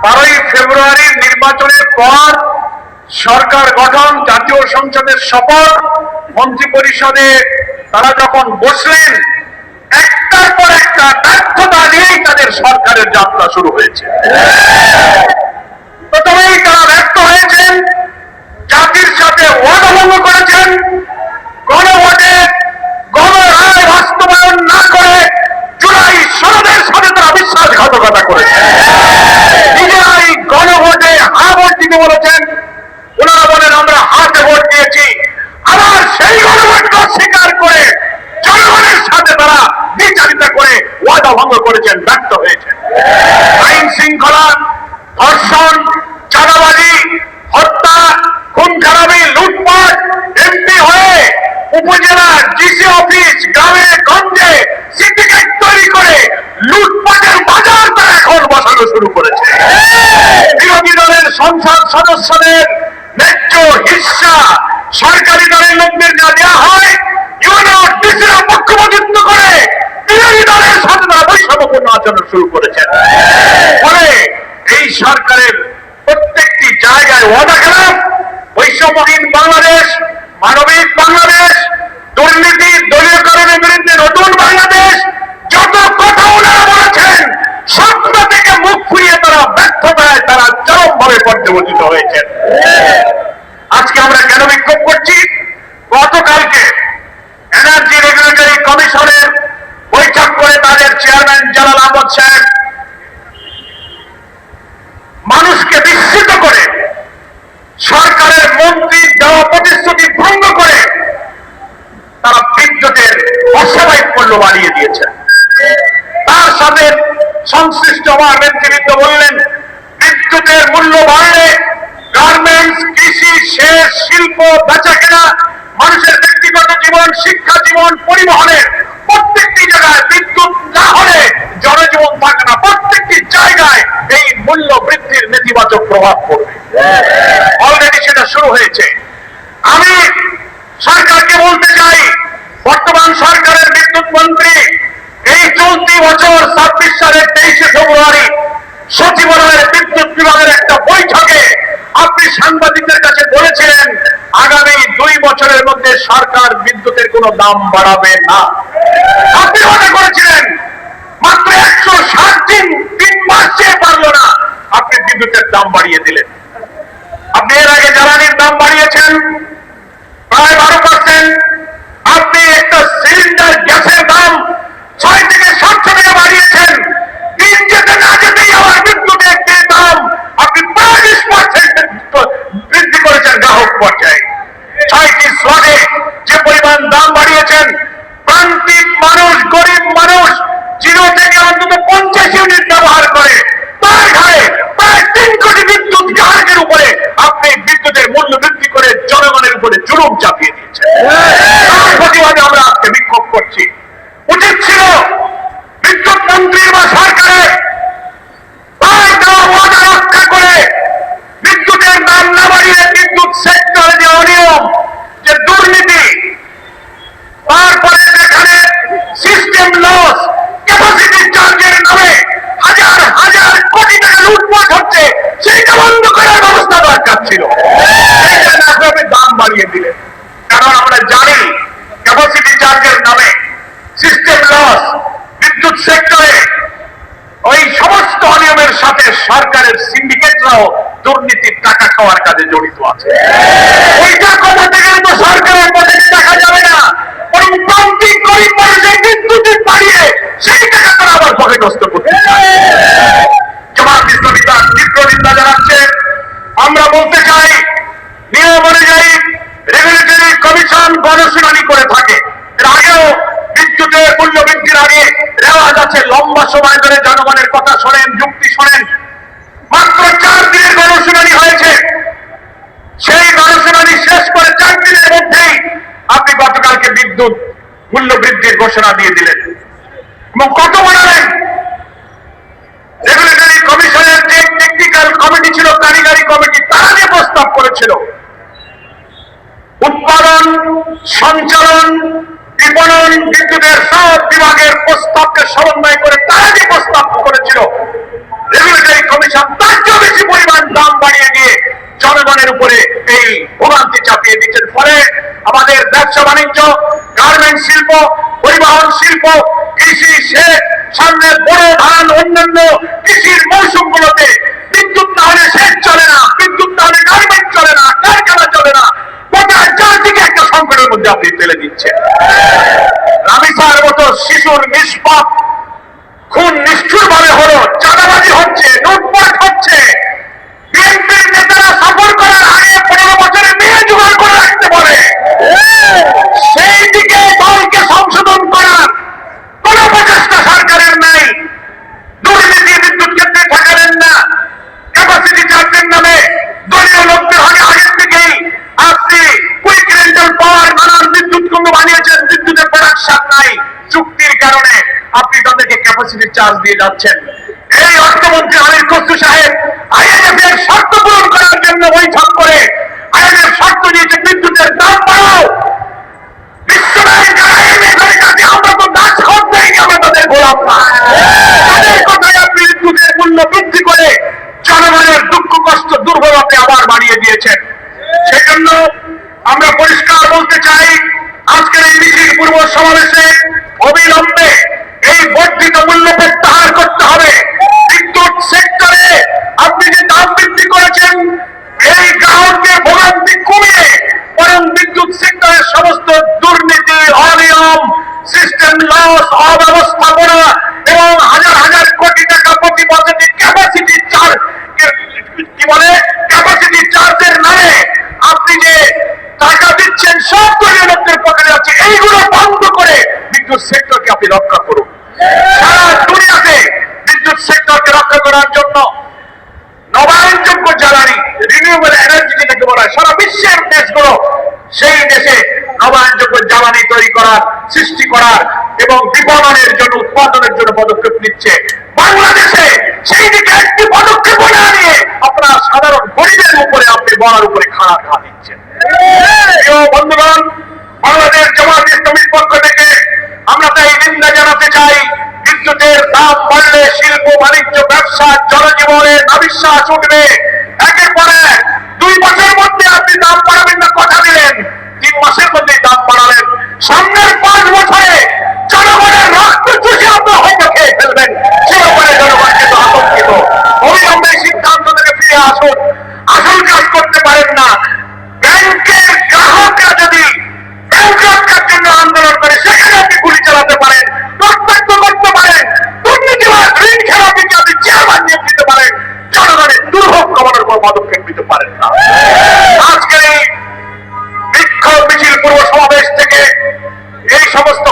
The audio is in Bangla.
12ই ফেব্রুয়ারির নির্বাচনের পর সরকার গঠন, জাতীয় সংসদের শপথ, মন্ত্রিপরিষদে তারা যখন বসলেন, একটার পর একটা ব্যর্থতা নিয়েই তাদের সরকারের যাত্রা শুরু হয়েছে। প্রথমেই তারা ব্যর্থ হয়েছেন, জাতির সাথে ওয়াদা ভঙ্গ করেছেন, গণভোটে গণরায় বাস্তবায়ন না করে জুলাই সনদের সাথে তারা বিশ্বাসঘাতকতা করেছেন। নিজেরাই গণভোটে হা ভোট দিতে বলেছেন, ওনারা বলেন আমরা হাতে ভোট দিয়েছি, আবার সেই গণভোটকে স্বীকার করে জনগণের সাথে তারা বিচারিতা করে ওয়াদা ভঙ্গ করেছেন, ব্যর্থ হয়েছেন। আইন শৃঙ্খলা, ধর্ষণ, চাঁদাবাজি, হত্যা, খুন খারাপি, লুটপাট, এমপি হয়ে উপজেলার ডিসি অফিস, গ্রামে গঞ্জে সিন্ডিকেট তৈরি করে লুটপাটের বাজার তারা এখন বসানো শুরু করেছে। বিরোধী দলের সংসদ সদস্যদের ন্যায্য হিস্সা সরকারি দলের লোকদের যা দেওয়া হয়, ইউনিয়ন পক্ষপাতিত্ব করে বিরোধী দলের সাথে তারা বৈষম্যপূর্ণ আচরণ শুরু করেছেন। ফলে এই সরকারের প্রত্যেকটি জায়গায় ওয়াদা খেলাফ, বৈষম্যহীন বাংলাদেশ, মানবিক বাংলাদেশ, দুর্নীতি দলীয়করণের বিরুদ্ধে নতুন বাংলাদেশ, যত কথা ওনারা বলেছেন স্বপ্ন থেকে মুখ ফিরিয়ে তারা ব্যর্থতায় তারা চরমভাবে পর্যবসিত হয়েছেন। আজকে আমরা কেন বিক্ষোভ করছি? গতকালকে এনার্জি রেগুলেটরি কমিশনের বৈঠক করে তাদের চেয়ারম্যান জালাল আহমদ সাহেব মানুষকে বিস্মিত করে সরকারের মন্ত্রী দেওয়া প্রতিশ্রুতি ভঙ্গ করে তারা বিদ্যুতের অস্বাভাবিক মূল্য বাড়িয়ে দিয়েছেন। তার সাথে সংশ্লিষ্ট আমার নেতৃবৃন্দ বললেন, বিদ্যুতের মূল্য বাড়লে গার্মেন্টস, কৃষি, সেচ, শিল্প, বেচাকেনা, মানুষের ব্যক্তিগত জীবন, শিক্ষা জীবন, পরিবহনের প্রত্যেকটি জায়গায় বিদ্যুৎ না হলে জনজীবন থাকে না। প্রত্যেকটি জায়গায় এই মূল্য বৃদ্ধির নেতিবাচক প্রভাব পড়বে। অলরেডি সেটা শুরু হয়েছে। আমি সরকারকে বলতে চাই, বর্তমান সরকারের বিদ্যুৎ মন্ত্রী এই চলতি বছর 26 সালের 23শে ফেব্রুয়ারি সচিবালয়ের বিদ্যুৎ বিভাগের একটা বৈঠকে আপনি সাংবাদিকদের কাছে বলেছিলেন আগামী 2 বছরের মধ্যে সরকার বিদ্যুতের কোনো দাম বাড়াবে না। আপনি মনে করেছিলেন মাত্র 160 দিন, 3 মাস চেয়ে পারলো না, আপনি বিদ্যুতের দাম বাড়িয়ে দিলেন। আপনি এর আগে জ্বালানির দাম বাড়িয়েছেন প্রায় 12%। আপনি একটা সিলিন্ডার গ্যাসের দাম 6 থেকে 700 টাকা বাড়িয়েছেন। দিন যেতে না যেতেই আবার বিদ্যুতের দাম আপনি 22% বৃদ্ধি করেছেন গ্রাহক পর্যায়ে। 6টি স্লটে যে পরিমাণ দাম বাড়িয়েছেন, প্রান্তিক মানুষ, গরিব মানুষ 0 থেকে অন্তত 50 ইউনিট ব্যবহার করে তার ঘরে প্রায় 3 কোটি বিদ্যুৎ গ্রাহকের উপরে আপনি বিদ্যুতের মূল্য বৃদ্ধি করে জনগণের উপরে জুলুম চাপিয়ে দিয়েছেন। তার প্রতিবাদে আমরা আজকে বিক্ষোভ করছি। উচিত ছিল বিদ্যুৎ মন্ত্রী বা সরকারের ওয়াদা রক্ষা করে বিদ্যুতের দাম না বাড়িয়ে বিদ্যুৎ সেক্টরে যে অনিয়ম, যে দুর্নীতি, তারপরে যেখানে সিস্টেম লস, ক্যাপাসিটি চার্জের নামে হাজার হাজার কোটি টাকা লুটপাট হচ্ছে, সেইটা বন্ধ করার ব্যবস্থা দরকার ছিল। আপনি দাম বাড়িয়ে দিলেন, কারণ আমরা জানি ক্যাপাসিটি চার্জের নামে সিস্টেম লস, বিদ্যুৎ সেক্টরে ওই সমস্ত অনিয়মের সাথে সরকারের সিন্ডিকেটরাও দুর্নীতির টাকা খাওয়ার কাজে জড়িত আছে। ওইটা কথা থেকে তো সরকারের পথে দেখা যাবে না, বরং প্রান্তিক গরিব মানুষের বিদ্যুৎ বাড়িয়ে সেই টাকা তারা আবার পকেটস্থ করতে চায়। জামাত ইসলামী তার তীব্র নিন্দা জানাচ্ছে। আমরা বলতে চাই, নিয়ম অনুযায়ী রেগুলেটরি কমিশন গণশুনানি করে থাকে। এর আগেও বিদ্যুতের মূল্য বৃদ্ধির আগে রেওয়াজ আছে লম্বা সময় ধরে জনগণের কথা শোনেন, যুক্তি শোনেন। মাত্র 4 দিনের গণশুনানি হয়েছে। সেই গণশুনানি শেষ করে 4 দিনের মধ্যেই আপনি গতকালকে বিদ্যুৎ মূল্য বৃদ্ধির ঘোষণা দিয়ে দিলেন এবং কত বাড়ালেন। রেগুলেটরি কমিশনের যে টেকনিক্যাল কমিটি ছিল, কারিগরি কমিটি, তারা যে প্রস্তাব করেছিল উৎপাদন, সঞ্চালন, বিপণন, বিদ্যুতের সব বিভাগের প্রস্তাবকে সমন্বয় করে তারা যে প্রস্তাব করেছিল, রেগুলেটরি কমিশন তার ব্যবসা বাণিজ্য, গার্মেন্ট শিল্প, পরিবহন শিল্প, কৃষি, সেচ, সামনে বড় ধান, অন্যান্য কৃষির মৌসুমগুলোতে বিদ্যুৎ না হলে সেচ চলে না, বিদ্যুৎ না হলে গার্মেন্ট চলে না, কারখানা চলে না। গোটা জাতিকে একটা সংকটের মধ্যে আপনি ফেলে দিচ্ছেন। রামিসার মতো শিশুর নিষ্পাপ খুন নিষ্ঠুর ভাবে হলো, চাঁদাবাজি হচ্ছে, লুটপাট হচ্ছে। বিএনপির নেতারা সফর করার আগে 15 বছরের মেয়ে জোগাড় করে রাখতে বলে, সেই দিকে দলকে সংশোধন করার কোন প্রচেষ্টা সরকারের নাই। দুর্নীতি বিদ্যুৎ ক্ষেত্রে ঠেকালেন না, ক্যাপাসিটি চার্জের নামে দলীয় লোকদের আগের থেকেই আপনি কুইক রেন্টাল পাওয়ার নানান বিদ্যুৎ কেন্দ্র বানিয়েছেন, বিদ্যুতের প্রোডাকশন নাই, চুক্তির কারণে আপনি তাদেরকে ক্যাপাসিটি চার্জ দিয়ে যাচ্ছেন। এই অর্থমন্ত্রী আমির খসরু সাহেব আইএমএফ এর শর্ত পূরণ করার জন্য বৈঠক করে আইএমএফ শর্ত দিয়েছে বিদ্যুতের দাম বাড়াও। বিশ্বব্যাংক আইএমএফ এর কাছে আমরা তো দাস খত দেয়নি, আমরা তাদের গোলাম না। তাদের কথায় আপনি বিদ্যুতের মূল্য বৃদ্ধি করে জনগণের দুঃখ কষ্ট দুর্ভোগ আপনি আবার বাড়িয়ে দিয়েছেন। সেজন্য আমরা পরিষ্কার বলতে চাই, আজকের এই মিছিল পূর্ব সমাবেশে অবিলম্বে এই বর্ধিত মূল্য প্রত্যাহার করতে হবে। বিদ্যুৎ সেক্টরে আপনি যে দাম বৃদ্ধি করেছেন, এই গ্রাহকদের ভোগান্তি কমিয়ে বরং বিদ্যুৎ সেক্টরের সমস্ত দুর্নীতি, অনিয়ম, সিস্টেম লস, অব্যবস্থাপনা এবং হাজার হাজার কোটি টাকা প্রতি বছর ক্যাপাসিটি চার্জ, কি বলে ক্যাপাসিটি চার্জের নামে আপনি যে টাকা দিচ্ছেন সব দলীয় লোকদের পকেটে যাচ্ছে, এইগুলো বন্ধ করে বিদ্যুৎ সেক্টরকে আপনি রক্ষা করুন। সারা দুনিয়াতে বিদ্যুৎ সেক্টরকে রক্ষা করার জন্য নবায়নযোগ্য জ্বালানি, রিনিউয়েবল এনার্জি যেটাকে বলা হয়, সারা বিশ্বের দেশগুলো সেই দেশে নবায়নযোগ্য জ্বালানি তৈরি করার, সৃষ্টি করার এবং বিপণনের জন্য, উৎপাদনের জন্য পদক্ষেপ নিচ্ছে। বাংলাদেশে সেই দিকে একটি পদক্ষেপ না নিয়ে আপনার সাধারণ গরিবের উপরে আপনি বড়ার উপরে খাড়া খা দিচ্ছেন। প্রিয় বন্ধুগণ, বাংলাদেশ জামাত ইসলামীর পক্ষ থেকে আমরা তাই নিন্দা জানাতে চাই। বিদ্যুতের দাম বাড়লে শিল্প, বাণিজ্য, ব্যবসা, জনজীবনে নাবিশ্বাস উঠবে। একের পর এক 2 বছরের মধ্যে আপনি দাম বাড়াবেন না কথা দিলেন, 3 মাসের মধ্যেই দাম বাড়ালেন। সামনের 5 বছরে জনগণের রক্ত চুষে আপনার হয়তো খেয়ে ফেলবেন। সে ব্যাপারে জনগণ কিন্তু আতঙ্কিত। অবিলম্বে সিদ্ধান্ত থেকে ফিরে আসুন। আসল কাজ করতে পারেন না। ব্যাংকের গ্রাহকরা যদি ব্যাংক রক্ষার জন্য আন্দোলন করে, সেখানে আপনি গুলি চালাতে পারেন, রক্তাক্ত করতে পারেন, দুর্নীতিবাদ ঋণ খেলাপিকে আপনি চেয়ারম্যান নিয়োগ দিতে পারেন, জনগণের দুর্ভোগ কমানোর কোনো পদক্ষেপ নিতে পারেন না। আজকের এই বিক্ষোভ মিছিল পূর্ব সমাবেশ থেকে এই সমস্ত